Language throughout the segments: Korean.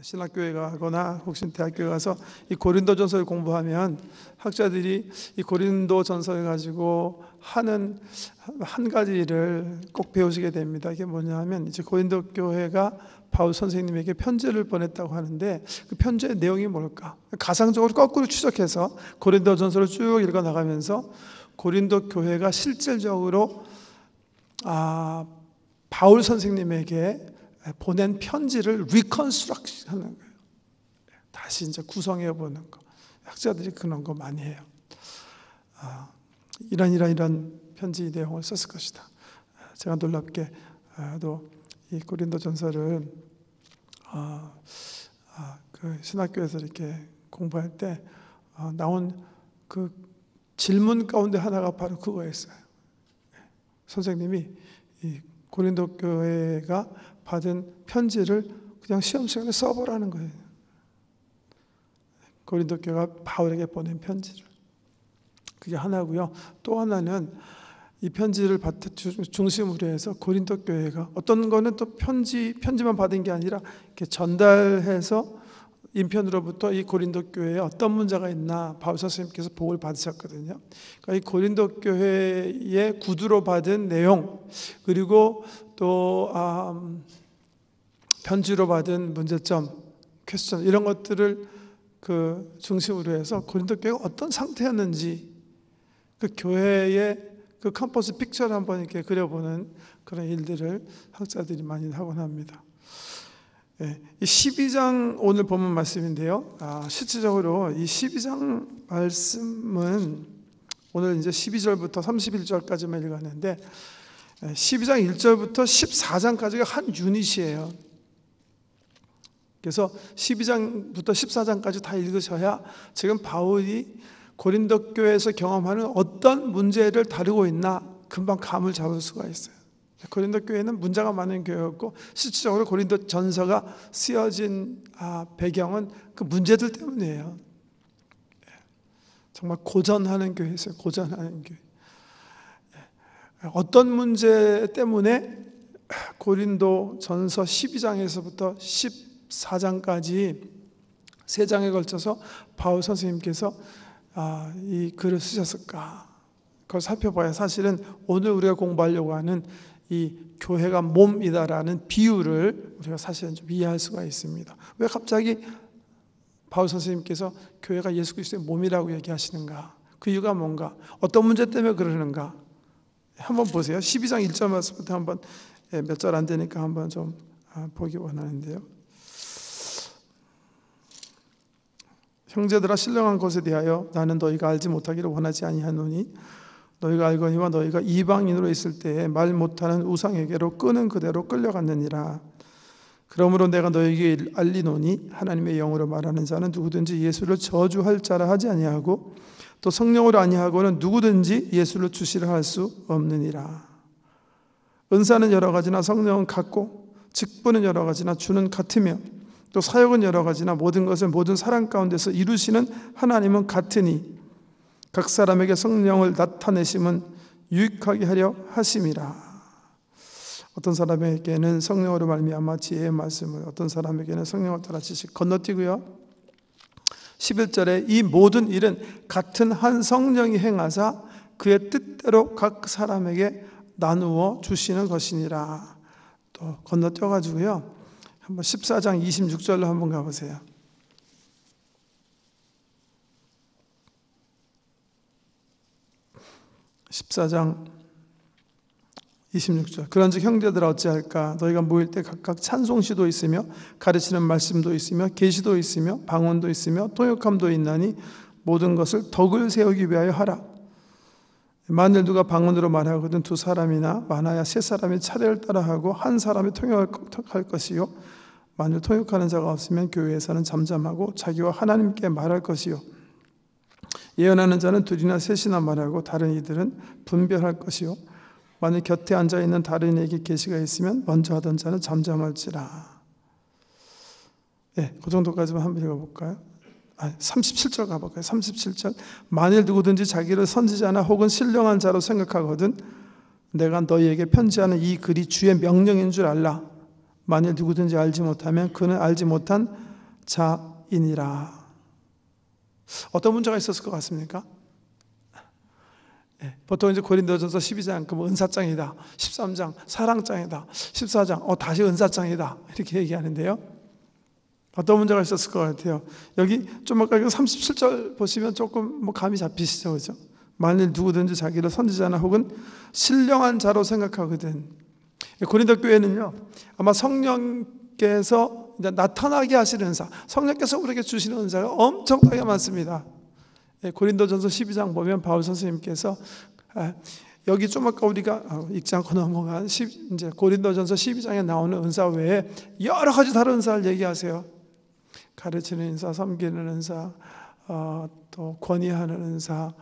신학교에 가거나 혹시 대학교에 가서 이 고린도전서를 공부하면 학자들이 이 고린도전서를 가지고 하는 한 가지를 꼭 배우시게 됩니다. 이게 뭐냐면 이제 고린도 교회가 바울 선생님에게 편지를 보냈다고 하는데 그 편지의 내용이 뭘까? 가상적으로 거꾸로 추적해서 고린도전서를 쭉 읽어 나가면서 고린도 교회가 실질적으로 바울 선생님에게 보낸 편지를 리컨스트럭트 하는 거예요. 다시 이제 구성해 보는 거. 학자들이 그런 거 많이 해요. 이런 편지 내용을 썼을 것이다. 제가 놀랍게도 이 고린도전서를 그 신학교에서 이렇게 공부할 때 나온 그 질문 가운데 하나가 바로 그거였어요. 선생님이 이 고린도 교회가 받은 편지를 그냥 시험 시간에 써보라는 거예요. 고린도 교회가 바울에게 보낸 편지를. 그게 하나고요. 또 하나는 이 편지를 중심으로 해서 고린도 교회가 어떤 거는 또 편지만 받은 게 아니라 이렇게 전달해서 인편으로부터 이 고린도 교회에 어떤 문제가 있나 바울 선생님께서 보고를 받으셨거든요. 그러니까 이 고린도 교회의 구두로 받은 내용 그리고 또 편지로 받은 문제점, 퀘스천 이런 것들을 그 중심으로 해서 고린도 교회가 어떤 상태였는지 그 교회의 그 캠퍼스 픽처를 한번 이렇게 그려보는 그런 일들을 학자들이 많이 하곤 합니다. 이 12장 오늘 본문 말씀인데요. 실질적으로 이 12장 말씀은 오늘 이제 12절부터 31절까지만 읽었는데 12장 1절부터 14장까지가 한 유닛이에요. 그래서 12장부터 14장까지 다 읽으셔야 지금 바울이 고린도 교회에서 경험하는 어떤 문제를 다루고 있나 금방 감을 잡을 수가 있어요. 고린도 교회는 문제가 많은 교회였고 실질적으로 고린도 전서가 쓰여진 배경은 그 문제들 때문이에요. 정말 고전하는 교회였어요. 고전하는 교회. 어떤 문제 때문에 고린도 전서 12장에서부터 14장까지 3장에 걸쳐서 바울 선생님께서 이 글을 쓰셨을까? 그걸 살펴봐야 사실은 오늘 우리가 공부하려고 하는 이 교회가 몸이다라는 비유를 우리가 사실은 좀 이해할 수가 있습니다. 왜 갑자기 바울 선생님께서 교회가 예수 그리스도의 몸이라고 얘기하시는가? 그 이유가 뭔가? 어떤 문제 때문에 그러는가? 한번 보세요. 12장 1절 말씀부터 한번 몇 절 안 되니까 한번 좀 보기 원하는데요. 형제들아 신령한 것에 대하여 나는 너희가 알지 못하기를 원하지 아니하노니 너희가 알거니와 너희가 이방인으로 있을 때에 말 못하는 우상에게로 끄는 그대로 끌려갔느니라. 그러므로 내가 너희에게 알리노니 하나님의 영으로 말하는 자는 누구든지 예수를 저주할 자라 하지 아니하고 또 성령으로 아니하고는 누구든지 예수를 주시라 할 수 없느니라. 은사는 여러 가지나 성령은 같고 직분은 여러 가지나 주는 같으며 또 사역은 여러 가지나 모든 것을 모든 사람 가운데서 이루시는 하나님은 같으니 각 사람에게 성령을 나타내심은 유익하게 하려 하심이라. 어떤 사람에게는 성령으로 말미암아 지혜의 말씀을 어떤 사람에게는 성령을 따라 지식 건너뛰고요. 11절에 이 모든 일은 같은 한 성령이 행하사 그의 뜻대로 각 사람에게 나누어 주시는 것이니라. 또 건너뛰어가지고요. 한번 14장 26절로 한번 가보세요. 14장 26절 그런즉 형제들아 어찌할까 너희가 모일 때 각각 찬송시도 있으며 가르치는 말씀도 있으며 계시도 있으며 방언도 있으며 통역함도 있나니 모든 것을 덕을 세우기 위하여 하라. 만일 누가 방언으로 말하거든 2사람이나 많아야 3사람이 차례를 따라하고 한 사람이 통역할 것이요 만일 통역하는 자가 없으면 교회에서는 잠잠하고 자기와 하나님께 말할 것이요 예언하는 자는 2이나 3이나 말하고 다른 이들은 분별할 것이요 만일 곁에 앉아있는 다른 이에게 계시가 있으면 먼저 하던 자는 잠잠할지라. 그 정도까지만 한번 읽어볼까요? 37절 가볼까요? 37절 만일 누구든지 자기를 선지자나 혹은 신령한 자로 생각하거든 내가 너희에게 편지하는 이 글이 주의 명령인 줄 알라. 만일 누구든지 알지 못하면 그는 알지 못한 자이니라. 어떤 문제가 있었을 것 같습니까? 보통 이제 고린도전서 12장 그럼 은사장이다, 13장 사랑장이다, 14장 다시 은사장이다 이렇게 얘기하는데요. 어떤 문제가 있었을 것 같아요? 여기 좀 아까 37절 보시면 조금 감이 잡히시죠, 그죠? 만일 누구든지 자기를 선지자나 혹은 신령한 자로 생각하거든. 고린도 교회는요, 아마 성령께서 나타나게 하시는 은사, 성령께서 우리에게 주시는 은사가 엄청나게 많습니다. 고린도전서 12장 보면 바울 선생님께서 여기 좀 아까 우리가 읽지 않고 넘어간 이제 고린도전서 12장에 나오는 은사 외에 여러 가지 다른 은사를 얘기하세요. 가르치는 은사, 섬기는 은사, 또 권위하는 은사,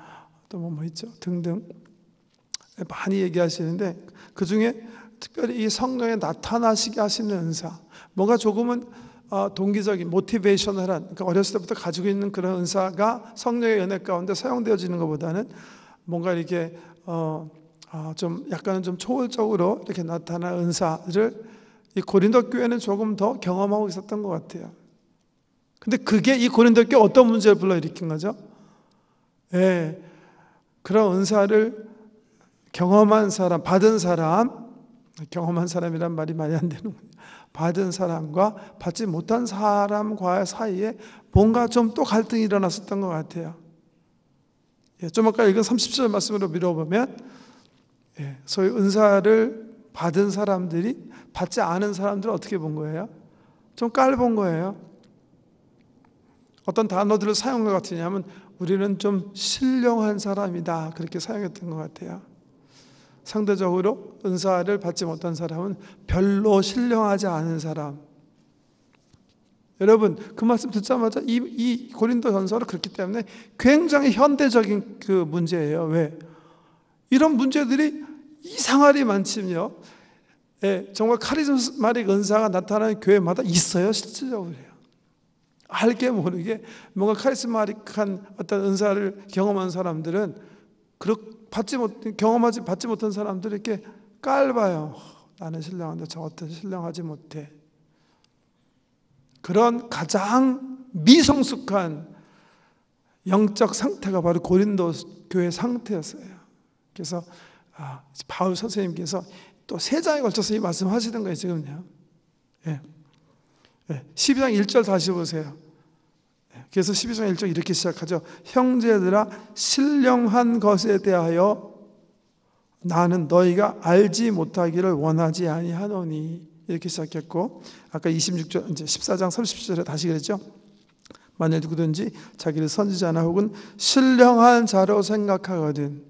또 뭐 있죠 등등 많이 얘기하시는데 그 중에 특별히 이 성령에 나타나시게 하시는 은사, 뭔가 조금은 동기적인 모티베이셔널한, 그러니까 어렸을 때부터 가지고 있는 그런 은사가 성령의 연회 가운데 사용되어지는 것보다는 뭔가 이렇게 좀 약간은 좀 초월적으로 이렇게 나타난 은사를 이 고린도 교회는 조금 더 경험하고 있었던 것 같아요. 근데 그게 이 고린도 교회 어떤 문제를 불러일으킨 거죠? 그런 은사를 경험한 사람, 받은 사람, 경험한 사람이란 말이 말이 안 되는군요. 받은 사람과 받지 못한 사람과의 사이에 뭔가 좀 또 갈등이 일어났었던 것 같아요. 좀 아까 읽은 30절 말씀으로 밀어보면 소위 은사를 받은 사람들이 받지 않은 사람들을 어떻게 본 거예요? 좀 깔본 거예요. 어떤 단어들을 사용한 것 같으냐면 우리는 좀 신령한 사람이다 그렇게 사용했던 것 같아요. 상대적으로 은사를 받지 못한 사람은 별로 신령하지 않은 사람. 여러분 그 말씀 듣자마자 이 고린도 전서를 그렇기 때문에 굉장히 현대적인 그 문제예요. 왜? 이런 문제들이 이상하리 많지요. 정말 카리스마틱 은사가 나타나는 교회마다 있어요. 실질적으로요. 알게 모르게 뭔가 카리스마틱한 어떤 은사를 경험한 사람들은 받지 못한 사람들이 이렇게 깔봐요. 나는 신령한데 저 어떤 신령하지 못해. 그런 가장 미성숙한 영적 상태가 바로 고린도 교회 상태였어요. 그래서 바울 선생님께서 또 3장에 걸쳐서 이 말씀하시는 거예요. 지금요. 12장 1절 다시 보세요. 그래서 12장 1절 이렇게 시작하죠. 형제들아 신령한 것에 대하여 나는 너희가 알지 못하기를 원하지 아니하노니 이렇게 시작했고, 아까 26절 이제 14장 30절에 다시 그랬죠. 만일 누구든지 자기를 선지자나 혹은 신령한 자로 생각하거든.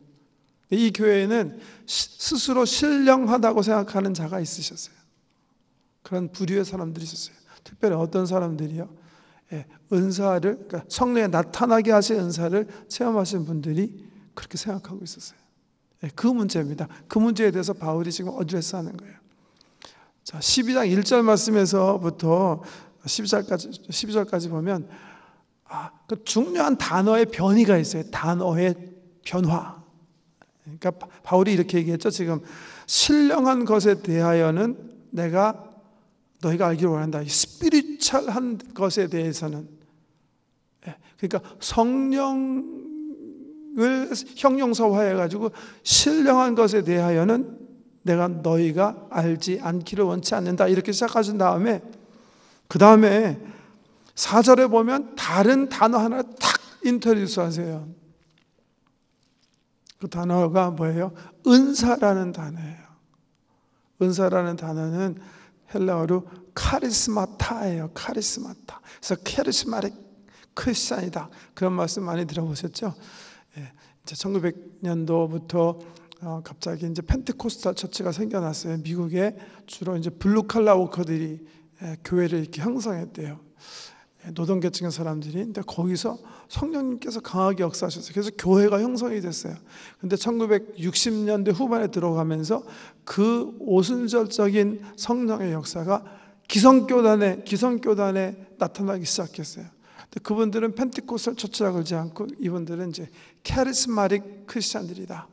이 교회에는 스스로 신령하다고 생각하는 자가 있으셨어요. 그런 부류의 사람들이 있었어요. 특별히 어떤 사람들이요? 은사를, 그러니까 성령에 나타나게 하신 은사를 체험하신 분들이 그렇게 생각하고 있었어요. 그 문제입니다. 그 문제에 대해서 바울이 지금 어드레스하는 거예요. 자, 12장 1절 말씀에서부터 12절까지 보면 그 중요한 단어의 변이가 있어요. 단어의 변화. 그러니까 바울이 이렇게 얘기했죠. 지금 신령한 것에 대하여는 내가 너희가 알기를 원한다. 스피리추얼한 것에 대해서는, 그러니까 성령을 형용사화해가지고 신령한 것에 대하여는 내가 너희가 알지 않기를 원치 않는다 이렇게 시작하신 다음에 그 다음에 4절에 보면 다른 단어 하나 탁 인트로듀스 하세요. 그 단어가 뭐예요? 은사라는 단어예요. 은사라는 단어는 헬라어로 카리스마타예요. 카리스마타. 그래서 카리스마틱 크리스찬이다. 그런 말씀 많이 들어보셨죠? 이제 1900년도부터 갑자기 이제 펜테코스탈 처치가 생겨났어요. 미국에 주로 이제 블루 칼라 워커들이 교회를 이렇게 형성했대요. 노동계층의 사람들이. 근데 거기서 성령님께서 강하게 역사하셨어요. 그래서 교회가 형성이 됐어요. 근데 1960년대 후반에 들어가면서 그 오순절적인 성령의 역사가 기성교단에 나타나기 시작했어요. 근데 그분들은 펜테코스탈 처치라고 그러지 않고 이분들은 이제 카리스마틱 크리스찬들이다.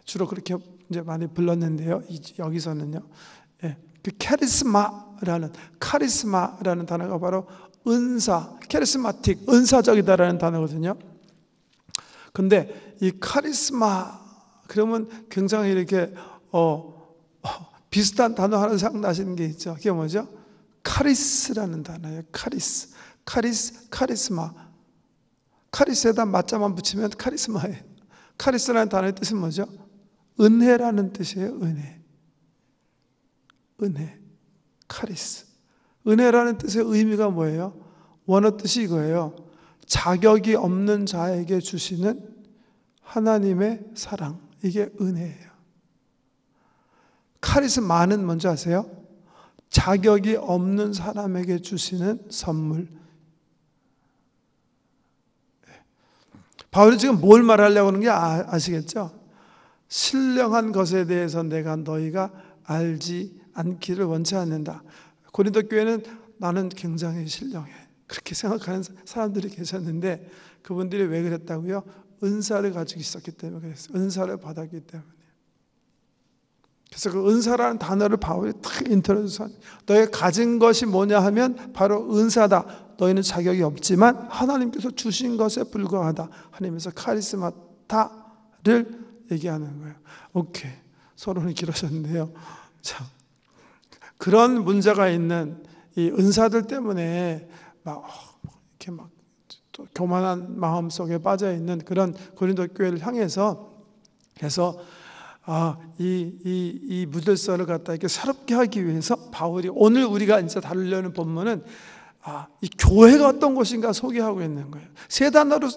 주로 그렇게 이제 많이 불렀는데요. 여기서는요. 그 카리스마라는 단어가 바로 은사, 캐리스마틱, 은사적이다라는 단어거든요. 근데 이 카리스마 그러면 굉장히 이렇게 비슷한 단어 하나 생각나시는 게 있죠. 그게 뭐죠? 카리스라는 단어예요. 카리스마. 카리스에다 맞자만 붙이면 카리스마예요. 카리스라는 단어의 뜻은 뭐죠? 은혜라는 뜻이에요. 은혜. 카리스. 은혜라는 뜻의 의미가 뭐예요? 원어 뜻이 이거예요. 자격이 없는 자에게 주시는 하나님의 사랑. 이게 은혜예요. 카리스마는 뭔지 아세요? 자격이 없는 사람에게 주시는 선물. 바울이 지금 뭘 말하려고 하는 게 아시겠죠? 신령한 것에 대해서 내가 너희가 알지 않기를 원치 않는다. 고린도 교회는 나는 굉장히 신령해, 그렇게 생각하는 사람들이 계셨는데 그분들이 왜 그랬다고요? 은사를 가지고 있었기 때문에 그랬어요. 은사를 받았기 때문에. 그래서 그 은사라는 단어를 바울이 탁 인트로듀스. 너희가 가진 것이 뭐냐 하면 바로 은사다. 너희는 자격이 없지만 하나님께서 주신 것에 불과하다. 하나님께서 카리스마타를 얘기하는 거예요. 오케이. 서론이 길어졌는데요. 자, 그런 문제가 있는 이 은사들 때문에 이렇게 또 교만한 마음 속에 빠져 있는 그런 고린도 교회를 향해서 해서 이 무질서를 갖다 이렇게 새롭게 하기 위해서 바울이 오늘 우리가 이제 다루려는 본문은 이 교회가 어떤 곳인가 소개하고 있는 거예요. 세 단어로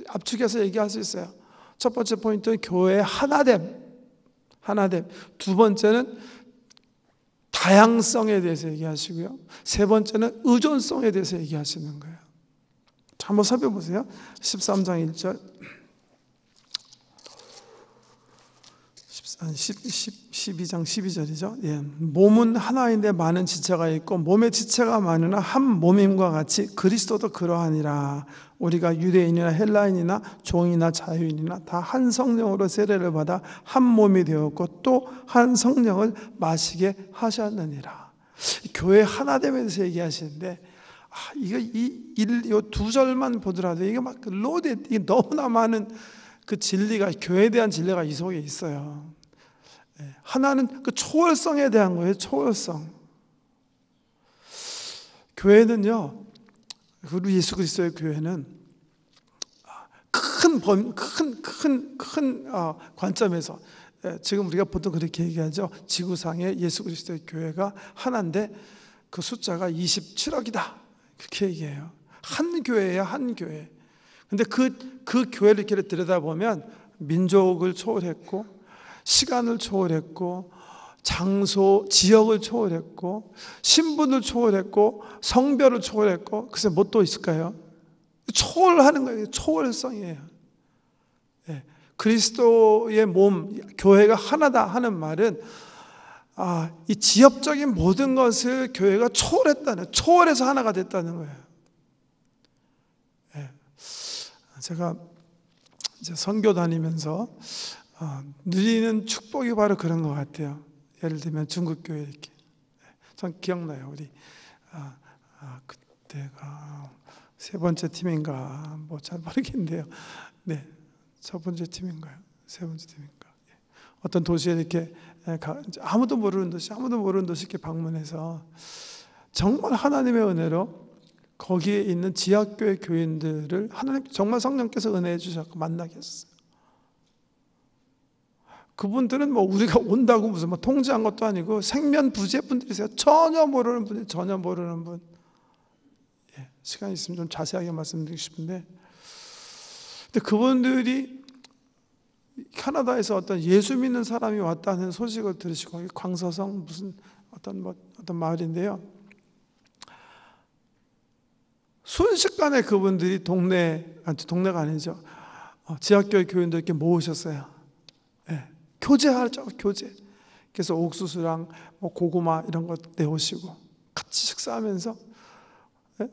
압축해서 얘기할 수 있어요. 첫 번째 포인트는 교회의 하나됨. 두 번째는 다양성에 대해서 얘기하시고요. 세 번째는 의존성에 대해서 얘기하시는 거예요. 자, 한번 살펴보세요. 13장 1절. 12장 12절이죠. 예. 몸은 하나인데 많은 지체가 있고 몸의 지체가 많으나 한 몸임과 같이 그리스도도 그러하니라. 우리가 유대인이나 헬라인이나 종이나 자유인이나 다 한 성령으로 세례를 받아 한 몸이 되었고 또 한 성령을 마시게 하셨느니라. 교회 하나됨에 대해서 얘기하시는데 이 두 절만 보더라도 이게 막 로드, 이게 너무나 많은 그 진리가, 교회에 대한 진리가 이 속에 있어요. 하나는 그 초월성에 대한 거예요. 초월성. 교회는요, 우리 예수 그리스도의 교회는 큰 관점에서, 지금 우리가 보통 그렇게 얘기하죠. 지구상의 예수 그리스도의 교회가 하나인데 그 숫자가 27억이다. 그렇게 얘기해요. 한 교회예요, 한 교회. 근데 그 교회를 이렇게 들여다보면 민족을 초월했고, 시간을 초월했고, 장소, 지역을 초월했고, 신분을 초월했고, 성별을 초월했고, 그래서 뭐 또 있을까요? 초월하는 거예요. 초월성이에요. 네. 그리스도의 몸, 교회가 하나다 하는 말은 이 지역적인 모든 것을 교회가 초월했다는, 초월해서 하나가 됐다는 거예요. 네. 제가 이제 선교 다니면서 누리는 축복이 바로 그런 것 같아요. 예를 들면 중국 교회 이렇게. 전 기억나요. 우리 그때가 세 번째 팀인가 뭐 잘 모르겠는데요. 네, 첫 번째 팀인가요? 세 번째 팀인가? 어떤 도시에 이렇게 아무도 모르는 도시 이렇게 방문해서 정말 하나님의 은혜로 거기에 있는 지하교회 교인들을 하나님 정말 성령께서 은혜해 주셔서 만나게 했어요. 그분들은 뭐 우리가 온다고 무슨 뭐 통제한 것도 아니고 생면부지의 분들이세요. 전혀 모르는 분. 예, 시간 있으면 좀 자세하게 말씀드리고 싶은데, 근데 그분들이 캐나다에서 어떤 예수 믿는 사람이 왔다는 소식을 들으시고, 광서성 무슨 어떤 마을인데요. 순식간에 그분들이 동네가 아니죠. 지하교회 교인들 이렇게 모으셨어요. 예, 교제하죠, 교제. 그래서 옥수수랑 뭐 고구마 이런 것 내오시고 같이 식사하면서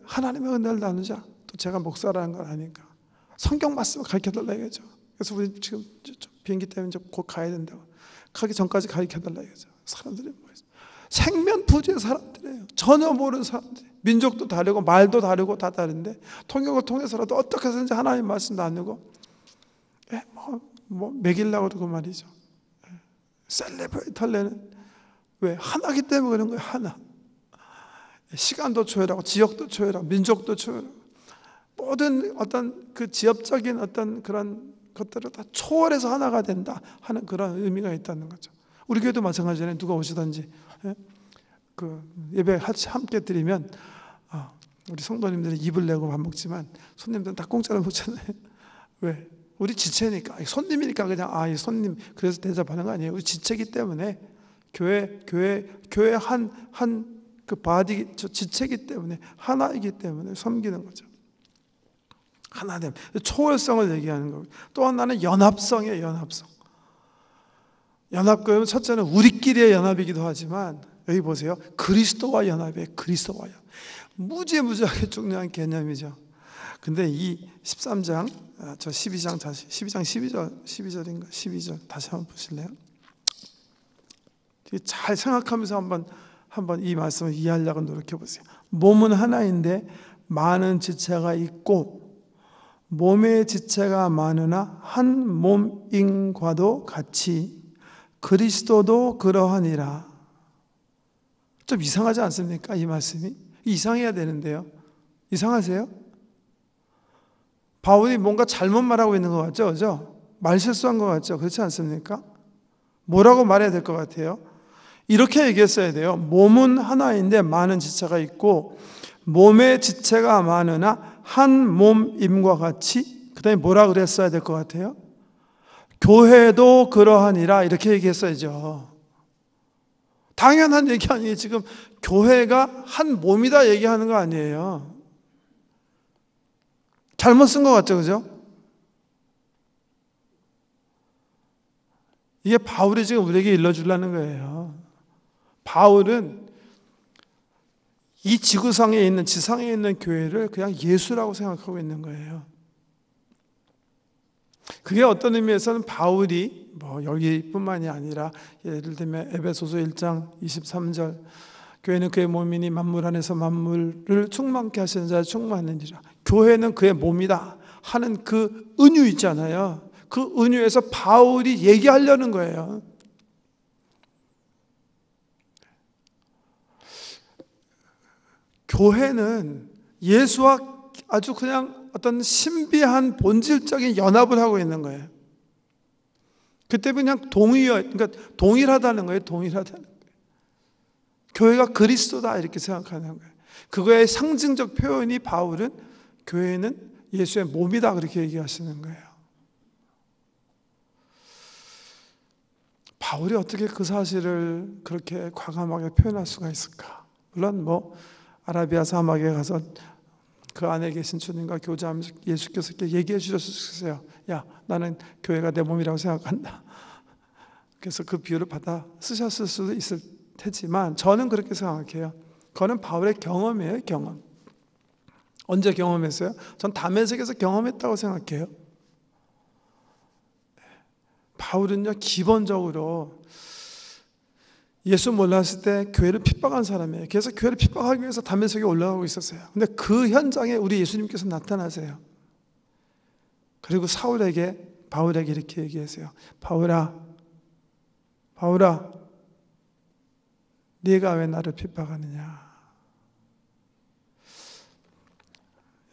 하나님의 은혜를 나누자. 또 제가 목사라는 걸 아니까 성경 말씀을 가르쳐달라 이거죠. 그래서 우리 지금 비행기 때문에 곧 가야 된다고. 가기 전까지 가르쳐달라 이거죠. 사람들이 모여서 생면부지의 사람들이에요. 전혀 모르는 사람들. 민족도 다르고 말도 다르고 다 다른데 통역을 통해서라도 어떻게 해서든지 하나님 말씀 나누고 먹이려고 그러고 말이죠. 셀레브레이트 하려는, 왜? 하나기 때문에 그런 거예요. 하나. 시간도 초월하고 지역도 초월하고 민족도 초월하고 모든 어떤 그 지역적인 어떤 그런 것들을 다 초월해서 하나가 된다 하는 그런 의미가 있다는 거죠. 우리 교회도 마찬가지잖아요. 누가 오시든지 그 예배 함께 드리면 우리 성도님들이 입을 내고 밥 먹지만 손님들은 다 공짜로 먹잖아요. 왜? 우리 지체니까, 손님이니까 그냥 이 손님 그래서 대접하는 거 아니에요. 우리 지체이기 때문에 교회 한 그 바디 지체이기 때문에 하나이기 때문에 섬기는 거죠. 하나됨, 초월성을 얘기하는 거고, 또 하나는 연합성이에요. 연합성. 연합, 첫째는 우리끼리의 연합이기도 하지만 여기 보세요. 그리스도와 연합이에요. 그리스도와 연합. 무지무지하게 중요한 개념이죠. 근데 이 13장, 저 12장 다시 12절인가? 12절 다시 한번 보실래요? 잘 생각하면서 한번 이 말씀을 이해하려고 노력해 보세요. 몸은 하나인데 많은 지체가 있고 몸의 지체가 많으나 한 몸인과도 같이 그리스도도 그러하니라. 좀 이상하지 않습니까? 이 말씀이 이상해야 되는데요. 이상하세요? 바울이 뭔가 잘못 말하고 있는 것 같죠? 그죠? 말 실수한 것 같죠? 그렇지 않습니까? 뭐라고 말해야 될 것 같아요? 이렇게 얘기했어야 돼요. 몸은 하나인데 많은 지체가 있고 몸의 지체가 많으나 한 몸임과 같이, 그 다음에 뭐라 그랬어야 될 것 같아요? 교회도 그러하니라, 이렇게 얘기했어야죠. 당연한 얘기 아니에요. 지금 교회가 한 몸이다 얘기하는 거 아니에요. 잘못 쓴 것 같죠, 그죠? 이게 바울이 지금 우리에게 일러주려는 거예요. 바울은 이 지구상에 있는, 지상에 있는 교회를 그냥 예수라고 생각하고 있는 거예요. 그게 어떤 의미에서는 바울이 여기뿐만이 아니라 예를 들면 에베소서 1장 23절 교회는 그의 몸이니 만물 안에서 만물을 충만케 하시는 자를 충만하느니라. 교회는 그의 몸이다 하는 그 은유 있잖아요. 그 은유에서 바울이 얘기하려는 거예요. 교회는 예수와 아주 그냥 어떤 신비한 본질적인 연합을 하고 있는 거예요. 그때 그냥 그러니까 동일하다는 거예요. 동일하다는 거예요. 교회가 그리스도다 이렇게 생각하는 거예요. 그거의 상징적 표현이 바울은 교회는 예수의 몸이다 그렇게 얘기하시는 거예요. 바울이 어떻게 그 사실을 그렇게 과감하게 표현할 수가 있을까? 물론 아라비아 사막에 가서 그 안에 계신 주님과 교제하면서 예수께서 얘기해 주셨어요. 야, 나는 교회가 내 몸이라고 생각한다. 그래서 그 비유를 받아 쓰셨을 수도 있을 테지만 저는 그렇게 생각해요. 그거는 바울의 경험이에요. 경험. 언제 경험했어요? 전 다메섹에서 경험했다고 생각해요. 바울은요, 기본적으로 예수 몰랐을 때 교회를 핍박한 사람이에요. 그래서 교회를 핍박하기 위해서 다메섹에 올라가고 있었어요. 근데 그 현장에 우리 예수님께서 나타나세요. 그리고 바울에게 이렇게 얘기하세요. 바울아, 네가 왜 나를 핍박하느냐?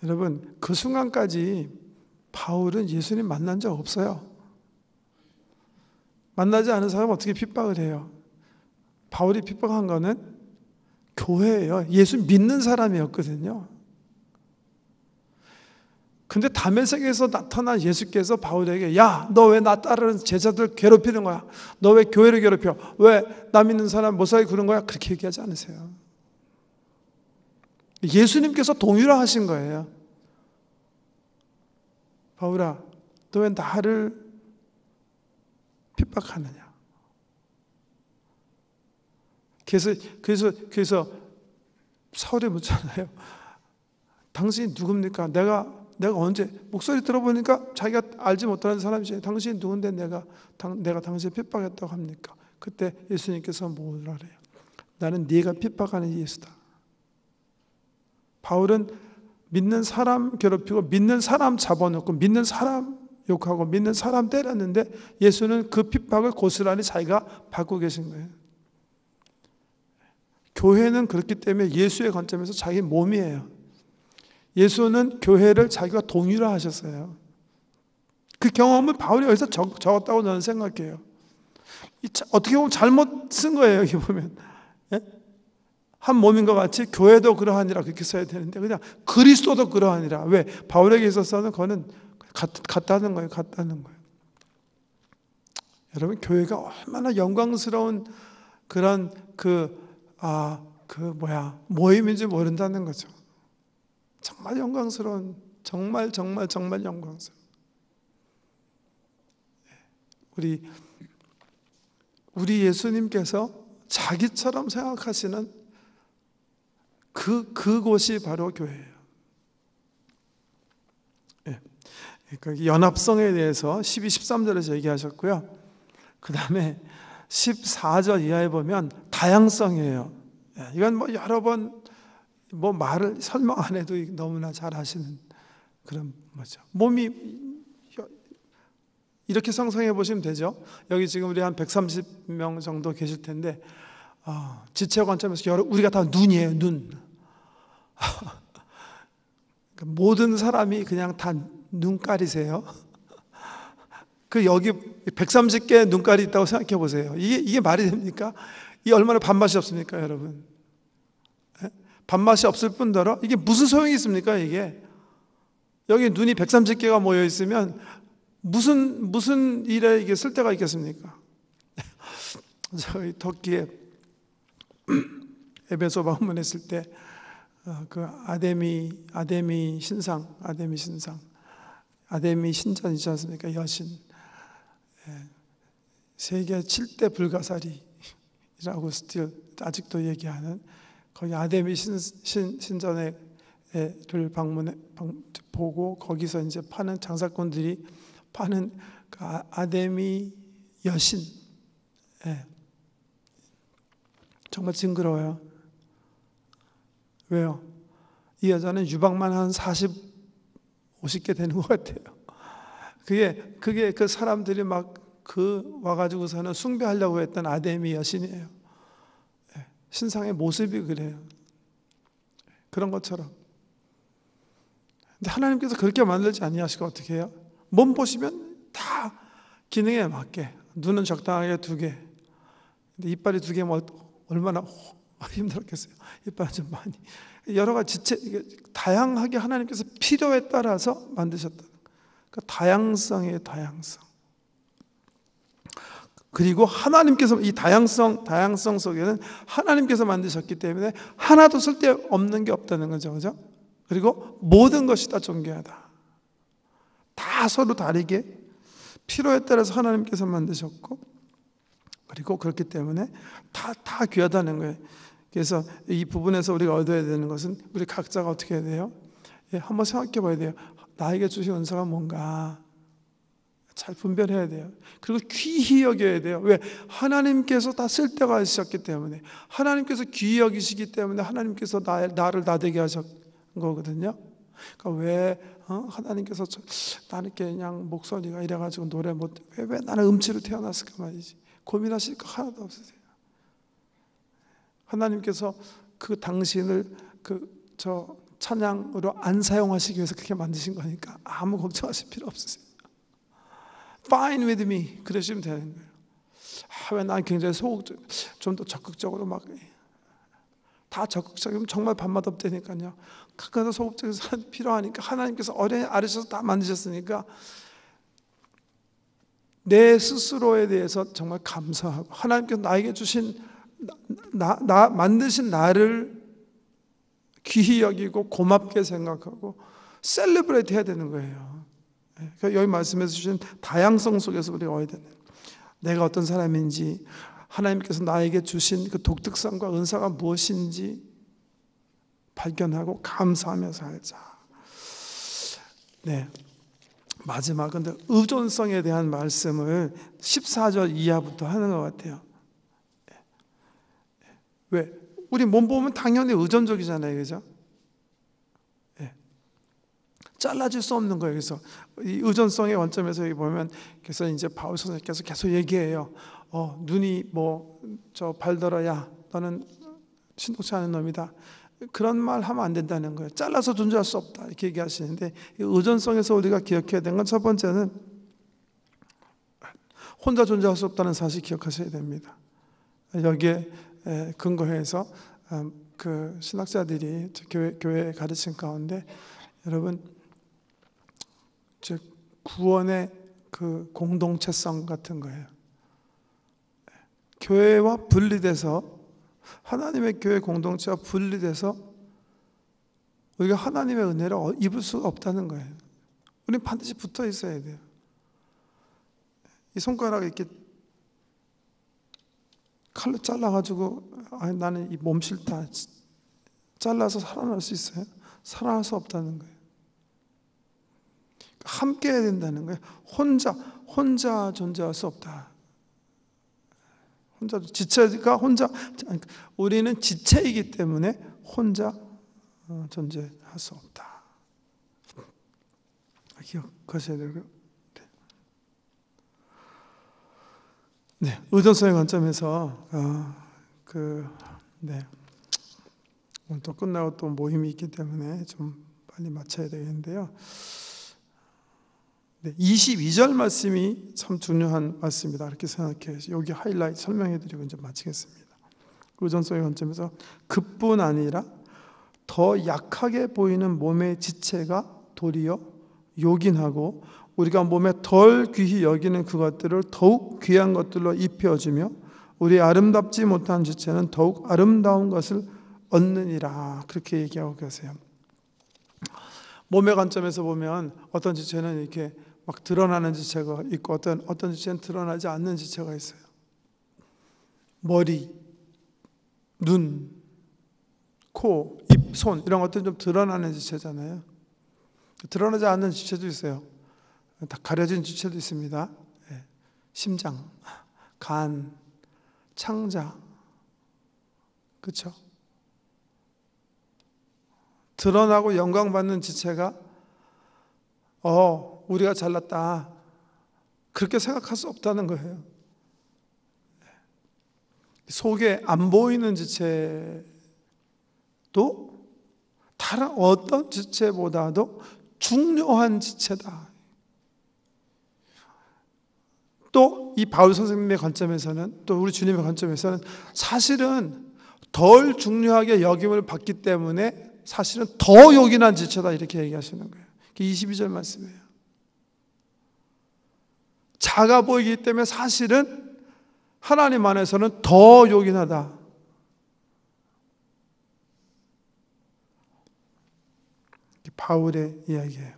여러분, 그 순간까지 바울은 예수님 만난 적 없어요. 만나지 않은 사람은 어떻게 핍박을 해요? 바울이 핍박한 거는 교회예요. 예수 믿는 사람이었거든요. 근데 다메섹에서 나타난 예수께서 바울에게 야, 너 왜 나 따르는 제자들 괴롭히는 거야? 너 왜 교회를 괴롭혀? 왜 나 믿는 사람 못살게 구는 거야? 그렇게 얘기하지 않으세요. 예수님께서 동일화하신 거예요. 바울아, 너 왜 나를 핍박하느냐? 그래서 사울이 묻잖아요. 당신이 누굽니까? 내가 언제 목소리 들어보니까 자기가 알지 못하는 사람이지. 당신이 누군데 내가 당신을 핍박했다고 합니까? 그때 예수님께서 뭐라 그래요? 나는 네가 핍박하는 예수다. 바울은 믿는 사람 괴롭히고 믿는 사람 잡아놓고 믿는 사람 욕하고 믿는 사람 때렸는데 예수는 그 핍박을 고스란히 자기가 받고 계신 거예요. 교회는 그렇기 때문에 예수의 관점에서 자기 몸이에요. 예수는 교회를 자기가 동일화 하셨어요. 그 경험을 바울이 여기서 적었다고 저는 생각해요. 어떻게 보면 잘못 쓴 거예요. 여기 보면 한 몸인 것 같이 교회도 그러하니라 그렇게 써야 되는데 그냥 그리스도도 그러하니라. 왜? 바울에게 있어서는 그거는 같다는 거예요. 같다는 거예요. 여러분, 교회가 얼마나 영광스러운 그런 모임인지 모른다는 거죠. 정말 영광스러운, 정말 영광스러운. 우리 예수님께서 자기처럼 생각하시는 그곳이 바로 교회예요. 연합성에 대해서 12, 13절에서 얘기하셨고요. 그 다음에 14절 이하에 보면 다양성이에요. 이건 여러 번 말을 설명 안 해도 너무나 잘 아시는 그런 거죠. 몸이 이렇게 상상해 보시면 되죠. 여기 지금 우리 한 130명 정도 계실 텐데 지체 관점에서 우리가 다 눈이에요. 눈. 모든 사람이 그냥 다 눈깔이세요. 여기 130개의 눈깔이 있다고 생각해 보세요. 이게 말이 됩니까? 이게 얼마나 밥맛이 없습니까, 여러분? 밥맛이 없을 뿐더러 이게 무슨 소용이 있습니까, 이게? 여기 눈이 130개가 모여 있으면 무슨 일에 이게 쓸 데가 있겠습니까? 저희 터키에 에베소 방문했을 때 그 아데미 신전 있지 않습니까? 여신. 세계 7대 불가사리라고 스틸 아직도 얘기하는 거기 아데미 신전을 보고 거기서 이제 파는 장사꾼들이 파는 그 아데미 여신. 정말 징그러워요. 왜요? 이 여자는 유방만 한 50개 되는 것 같아요. 그게 그 사람들이 막 와가지고서는 숭배하려고 했던 아데미 여신이에요. 신상의 모습이 그래요. 그런 것처럼. 근데 하나님께서 그렇게 만들지 아니하시고 어떻게 해요? 몸 보시면 다 기능에 맞게. 눈은 적당하게 2개. 근데 이빨이 2개면 얼마나 힘들었겠어요. 이빨은 좀 많이. 여러 가지 다양하게 하나님께서 필요에 따라서 만드셨다. 그러니까 다양성이에요, 다양성. 그리고 하나님께서 이 다양성 속에는 하나님께서 만드셨기 때문에 하나도 쓸데없는 게 없다는 거죠. 그죠? 그리고 모든 것이 다 존귀하다. 다 서로 다르게 필요에 따라서 하나님께서 만드셨고 그리고 그렇기 때문에 다 귀하다는 거예요. 그래서 이 부분에서 우리가 얻어야 되는 것은 우리 각자가 어떻게 해야 돼요? 한번 생각해 봐야 돼요. 나에게 주신 은사가 뭔가 잘 분별해야 돼요. 그리고 귀히 여겨야 돼요. 왜? 하나님께서 다 쓸데가 있으셨기 때문에 하나님께서 귀히 여기시기 때문에 하나님께서 나를 나되게 하신 거거든요. 그러니까 왜 하나님께서 나는 그냥 목소리가 이래가지고 노래 왜 나는 음치로 태어났을까 말이지. 고민하실 거 하나도 없으세요. 하나님께서 당신을 찬양으로 안 사용하시기 위해서 그렇게 만드신 거니까 아무 걱정하실 필요 없으세요. Fine with me 그러시면 되는 거예요. 왜 난 굉장히 소극적, 좀 더 적극적으로 다 적극적이면 정말 밥맛 없다니까요. 가끔가다 소극적인 사람이 필요하니까 하나님께서 어린이 아래셔서 다 만드셨으니까 내 스스로에 대해서 정말 감사하고 하나님께서 나에게 주신 만드신 나를 귀히 여기고 고맙게 생각하고 셀레브레이트 해야 되는 거예요. 그러니까 여기 말씀해 주신 다양성 속에서 우리가 와야 되는 내가 어떤 사람인지 하나님께서 나에게 주신 그 독특성과 은사가 무엇인지 발견하고 감사하며 살자. 네. 마지막은 의존성에 대한 말씀을 14절 이하부터 하는 것 같아요. 왜? 우리 몸 보면 당연히 의존적이잖아요, 그죠? 예. 잘라질 수 없는 거예요. 그래서 이 의존성의 원점에서 여기 보면, 그래서 이제 바울 선생님께서 계속 얘기해요. 눈이 뭐 저 발더러야, 너는 신통치 않은 놈이다. 그런 말 하면 안 된다는 거예요. 잘라서 존재할 수 없다 이렇게 얘기하시는데, 이 의존성에서 우리가 기억해야 되는 건 첫 번째는 혼자 존재할 수 없다는 사실 기억하셔야 됩니다. 여기에 근거해서 그 신학자들이 교회 가르친 가운데, 여러분 즉 구원의 그 공동체성 같은 거예요. 교회와 분리돼서, 하나님의 교회 공동체와 분리돼서 우리가 하나님의 은혜를 입을 수가 없다는 거예요. 우리는 반드시 붙어 있어야 돼요. 이 손가락을 이렇게 칼로 잘라가지고 나는 이 몸 싫다, 잘라서 살아날 수 있어요? 살아날 수 없다는 거예요. 함께 해야 된다는 거예요. 혼자 존재할 수 없다. 지체가 우리는 지체이기 때문에 혼자 존재할 수 없다. 기억하셔야 되고요. 네, 의존성의 관점에서 오늘 또 끝나고 또 모임이 있기 때문에 좀 빨리 마쳐야 되겠는데요. 네, 22절 말씀이 참 중요한 말씀이다 이렇게 생각해요. 여기 하이라이트 설명해드리고 이제 마치겠습니다. 의존성의 관점에서 그뿐 아니라 더 약하게 보이는 몸의 지체가 도리어 요긴하고, 우리가 몸에 덜 귀히 여기는 그것들을 더욱 귀한 것들로 입혀주며, 우리 아름답지 못한 지체는 더욱 아름다운 것을 얻느니라, 그렇게 얘기하고 계세요. 몸의 관점에서 보면 어떤 지체는 이렇게 막 드러나는 지체가 있고, 어떤 지체는 드러나지 않는 지체가 있어요. 머리, 눈, 코, 입, 손 이런 것들은 좀 드러나는 지체잖아요. 드러나지 않는 지체도 있어요. 다 가려진 지체도 있습니다. 심장, 간, 창자, 그렇죠? 드러나고 영광받는 지체가 우리가 잘났다 그렇게 생각할 수 없다는 거예요. 속에 안 보이는 지체도 다른 어떤 지체보다도 중요한 지체다. 또 이 바울 선생님의 관점에서는, 또 우리 주님의 관점에서는 사실은 덜 중요하게 여김을 받기 때문에 사실은 더 요긴한 지체다 이렇게 얘기하시는 거예요. 22절 말씀이에요. 작아 보이기 때문에 사실은 하나님 안에서는 더 요긴하다. 바울의 이야기예요.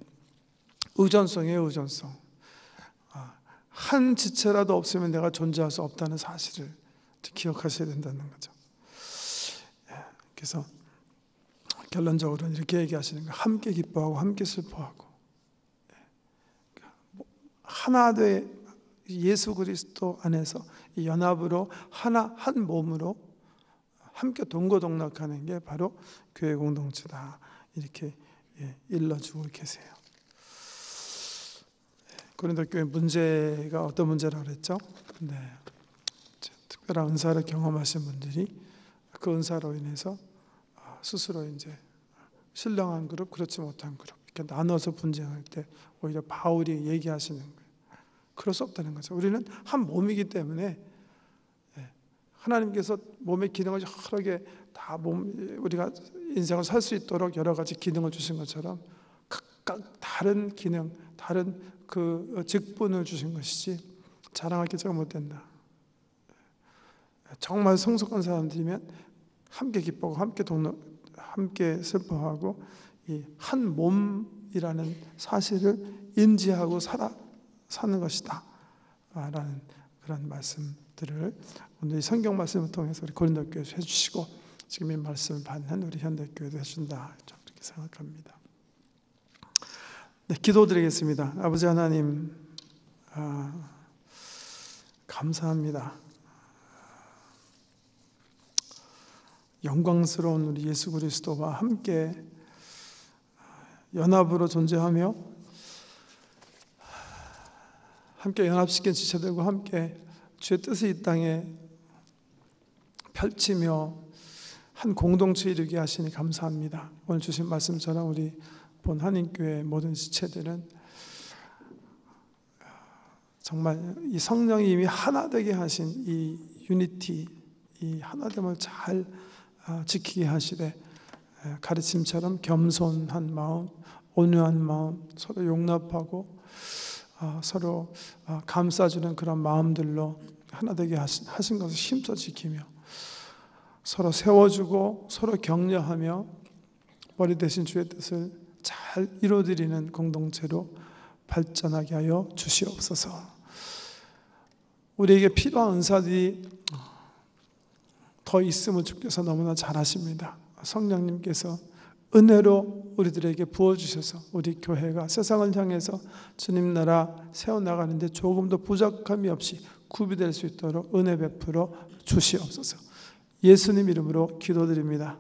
의존성이에요, 의존성. 한 지체라도 없으면 내가 존재할 수 없다는 사실을 기억하셔야 된다는 거죠. 그래서 결론적으로는 이렇게 얘기하시는 거예요. 함께 기뻐하고 함께 슬퍼하고, 하나 돼 예수 그리스도 안에서 이 연합으로 한 몸으로 함께 동고동락하는 게 바로 교회 공동체다 이렇게 일러주고 계세요. 고린도 교회 문제가 어떤 문제라고 그랬죠? 네, 특별한 은사를 경험하신 분들이 그 은사로 인해서 스스로 이제 신령한 그룹, 그렇지 못한 그룹 이렇게 나눠서 분쟁할 때 오히려 바울이 얘기하시는 거예요. 그럴 수 없다는 거죠. 우리는 한 몸이기 때문에 하나님께서 몸의 기능을 여러 개 다 우리가 인생을 살 수 있도록 여러 가지 기능을 주신 것처럼 각각 다른 기능, 다른 그 직분을 주신 것이지 자랑할 기제가 못 된다. 정말 성숙한 사람들이면 함께 기뻐하고 함께 슬퍼하고 이 한 몸이라는 사실을 인지하고 사는 것이다 라는 그런 말씀들을 오늘 이 성경 말씀을 통해서 우리 고린도 교회에서 해주시고, 지금 이 말씀을 받는 우리 현대교회도 해준다, 그렇게 생각합니다. 네, 기도드리겠습니다. 아버지 하나님, 감사합니다. 영광스러운 우리 예수 그리스도와 함께 연합으로 존재하며 함께 연합시킨 지체들과 함께 주의 뜻을 이 땅에 펼치며 한 공동체에 이르게 하시니 감사합니다. 오늘 주신 말씀처럼 우리 본 한인교회 모든 지체들은 정말 이 성령이 이미 하나 되게 하신 이 유니티, 이 하나됨을 잘 지키게 하시되 가르침처럼 겸손한 마음, 온유한 마음, 서로 용납하고 서로 감싸주는 그런 마음들로 하나 되게 하신 것을 힘써 지키며 서로 세워주고 서로 격려하며 머리 대신 주의 뜻을 잘 이루어드리는 공동체로 발전하게 하여 주시옵소서. 우리에게 필요한 은사들이 더 있음을 주께서 너무나 잘 아십니다. 성령님께서 은혜로 우리들에게 부어주셔서 우리 교회가 세상을 향해서 주님 나라 세워나가는데 조금도 부족함이 없이 구비될 수 있도록 은혜 베풀어 주시옵소서. 예수님 이름으로 기도드립니다.